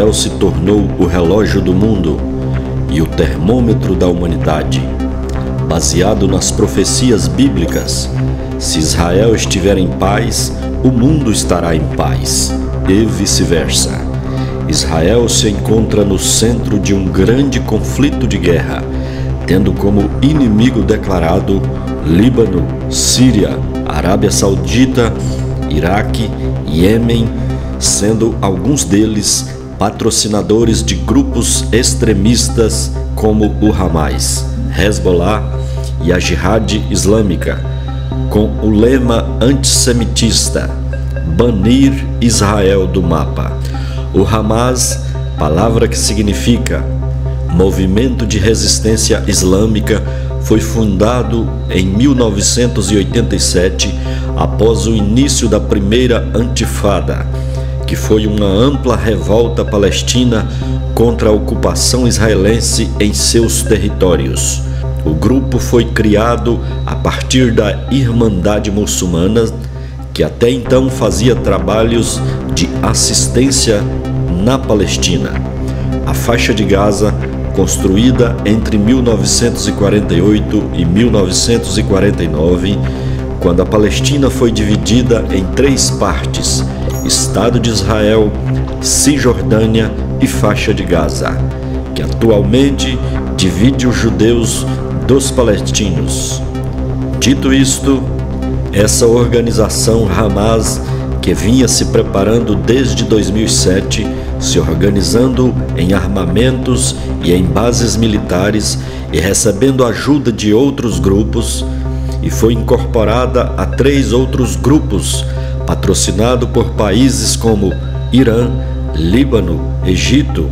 Israel se tornou o relógio do mundo e o termômetro da humanidade. Baseado nas profecias bíblicas, se Israel estiver em paz, o mundo estará em paz, e vice-versa. Israel se encontra no centro de um grande conflito de guerra, tendo como inimigo declarado Líbano, Síria, Arábia Saudita, Iraque, Iêmen, sendo alguns deles patrocinadores de grupos extremistas como o Hamas, Hezbollah e a Jihad Islâmica, com o lema antissemitista Banir Israel do mapa. O Hamas, palavra que significa Movimento de Resistência Islâmica, foi fundado em 1987 após o início da primeira Antifada, que foi uma ampla revolta palestina contra a ocupação israelense em seus territórios. O grupo foi criado a partir da Irmandade Muçulmana, que até então fazia trabalhos de assistência na Palestina. A faixa de Gaza, construída entre 1948 e 1949, quando a Palestina foi dividida em 3 partes: Estado de Israel, Cisjordânia e faixa de Gaza, que atualmente divide os judeus dos palestinos. Dito isto, essa organização Hamas, que vinha se preparando desde 2007, se organizando em armamentos e em bases militares e recebendo ajuda de outros grupos, e foi incorporada a 3 outros grupos, patrocinado por países como Irã, Líbano, Egito,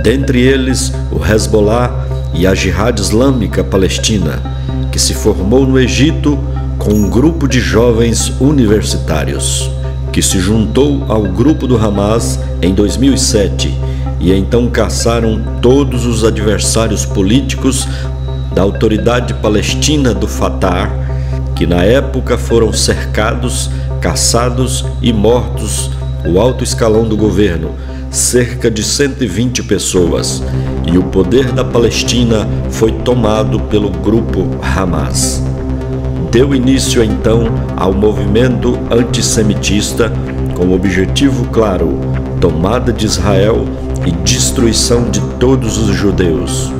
dentre eles o Hezbollah e a Jihad Islâmica Palestina, que se formou no Egito com um grupo de jovens universitários, que se juntou ao grupo do Hamas em 2007 e então caçaram todos os adversários políticos da autoridade palestina do Fatah, que na época foram cercados, caçados e mortos o alto escalão do governo, cerca de 120 pessoas, e o poder da Palestina foi tomado pelo grupo Hamas. Deu início então ao movimento antissemitista com o objetivo claro: tomada de Israel e destruição de todos os judeus.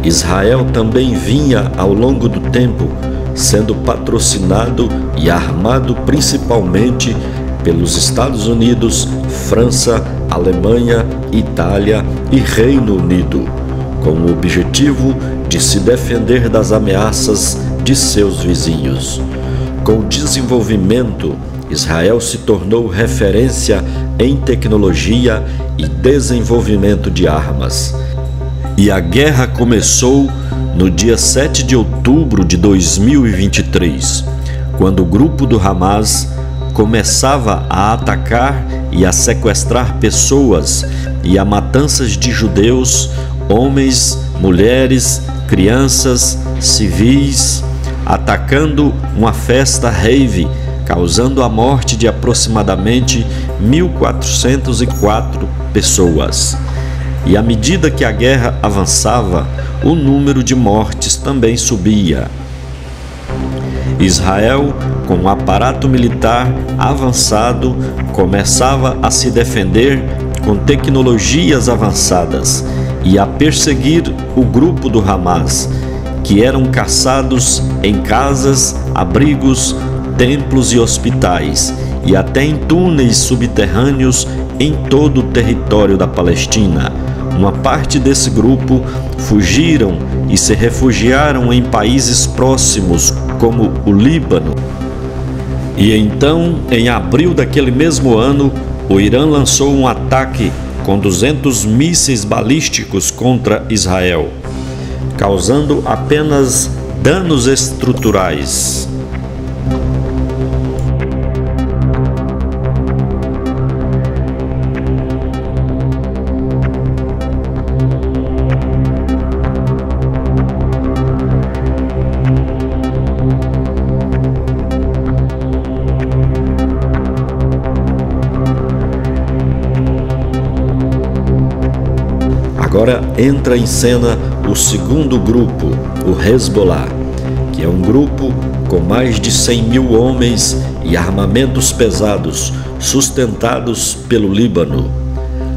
Israel também vinha ao longo do tempo sendo patrocinado e armado principalmente pelos Estados Unidos, França, Alemanha, Itália e Reino Unido, com o objetivo de se defender das ameaças de seus vizinhos. Com o desenvolvimento, Israel se tornou referência em tecnologia e desenvolvimento de armas. E a guerra começou no dia 7 de outubro de 2023, quando o grupo do Hamas começava a atacar e a sequestrar pessoas e a matanças de judeus, homens, mulheres, crianças, civis, atacando uma festa rave, causando a morte de aproximadamente 1.404 pessoas. E à medida que a guerra avançava, o número de mortes também subia. Israel, com um aparato militar avançado, começava a se defender com tecnologias avançadas e a perseguir o grupo do Hamas, que eram caçados em casas, abrigos, templos e hospitais, e até em túneis subterrâneos em todo o território da Palestina. Uma parte desse grupo fugiram e se refugiaram em países próximos, como o Líbano. E então, em abril daquele mesmo ano, o Irã lançou um ataque com 200 mísseis balísticos contra Israel, causando apenas danos estruturais. Agora entra em cena o segundo grupo, o Hezbollah, que é um grupo com mais de 100 mil homens e armamentos pesados, sustentados pelo Líbano,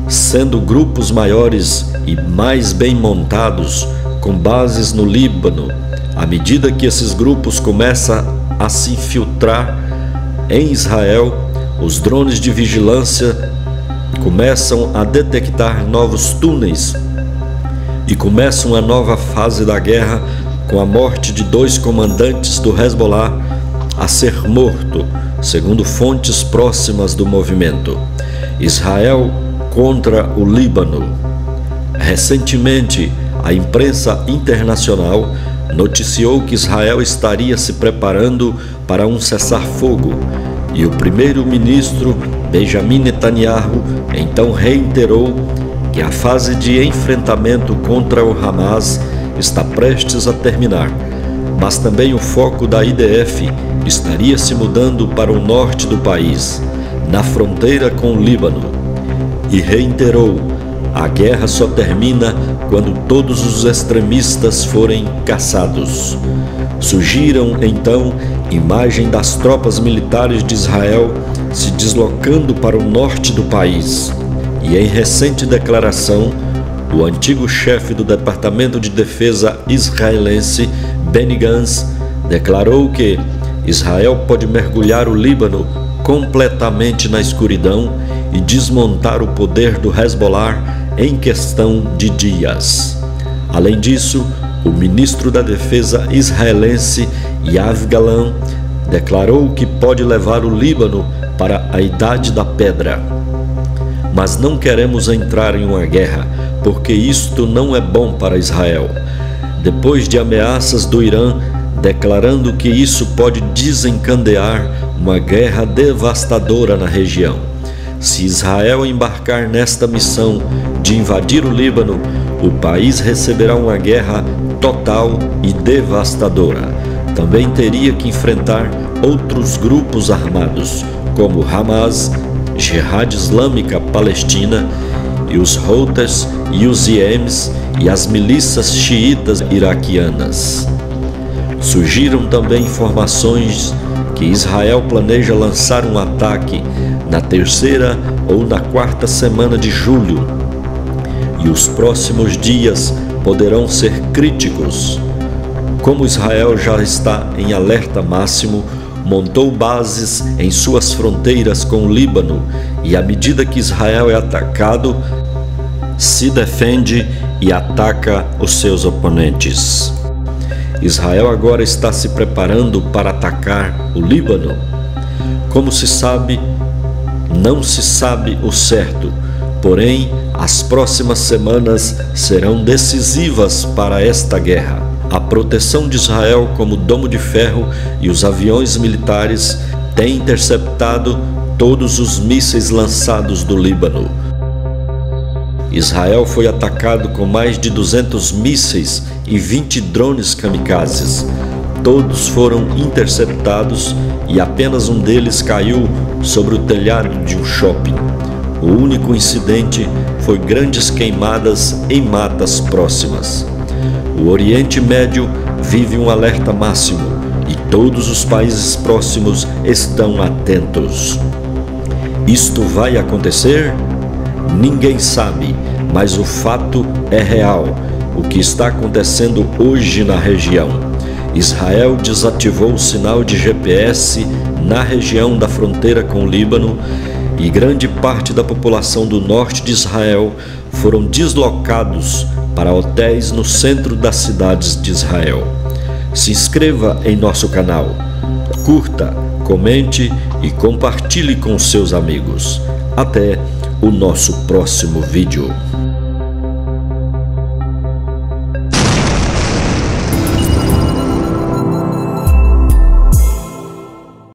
sendo grupos maiores e mais bem montados, com bases no Líbano. À medida que esses grupos começam a se infiltrar em Israel, os drones de vigilância começam a detectar novos túneis e começa uma nova fase da guerra, com a morte de 2 comandantes do Hezbollah a ser morto, segundo fontes próximas do movimento. Israel contra o Líbano. Recentemente, a imprensa internacional noticiou que Israel estaria se preparando para um cessar-fogo, e o primeiro-ministro Benjamin Netanyahu então reiterou que a fase de enfrentamento contra o Hamas está prestes a terminar, mas também o foco da IDF estaria se mudando para o norte do país, na fronteira com o Líbano, e reiterou: a guerra só termina quando todos os extremistas forem caçados. Surgiram então imagens das tropas militares de Israel se deslocando para o norte do país, e em recente declaração, o antigo chefe do Departamento de Defesa israelense, Benny Gantz, declarou que Israel pode mergulhar o Líbano completamente na escuridão e desmontar o poder do Hezbollah em questão de dias. Além disso, o ministro da Defesa israelense, Yoav Gallant, declarou que pode levar o Líbano para a Idade da Pedra. Mas não queremos entrar em uma guerra, porque isto não é bom para Israel. Depois de ameaças do Irã declarando que isso pode desencadear uma guerra devastadora na região. Se Israel embarcar nesta missão de invadir o Líbano, o país receberá uma guerra total e devastadora. Também teria que enfrentar outros grupos armados, como Hamas, Jihad Islâmica Palestina, e os Houthis e os IEMs e as milícias xiitas iraquianas. Surgiram também informações que Israel planeja lançar um ataque na 3ª ou na 4ª semana de julho, e os próximos dias poderão ser críticos. Como Israel já está em alerta máximo, montou bases em suas fronteiras com o Líbano, e à medida que Israel é atacado, se defende e ataca os seus oponentes. Israel agora está se preparando para atacar o Líbano. Como se sabe, não se sabe o certo, porém, as próximas semanas serão decisivas para esta guerra. A proteção de Israel, como Domo de Ferro e os aviões militares, têm interceptado todos os mísseis lançados do Líbano. Israel foi atacado com mais de 200 mísseis e 20 drones kamikazes. Todos foram interceptados e apenas um deles caiu sobre o telhado de um shopping. O único incidente foi grandes queimadas em matas próximas. O Oriente Médio vive um alerta máximo e todos os países próximos estão atentos. Isto vai acontecer? Ninguém sabe, mas o fato é real. O que está acontecendo hoje na região? Israel desativou o sinal de GPS na região da fronteira com o Líbano, e grande parte da população do norte de Israel foram deslocados para hotéis no centro das cidades de Israel. Se inscreva em nosso canal, curta, comente e compartilhe com seus amigos. Até o nosso próximo vídeo.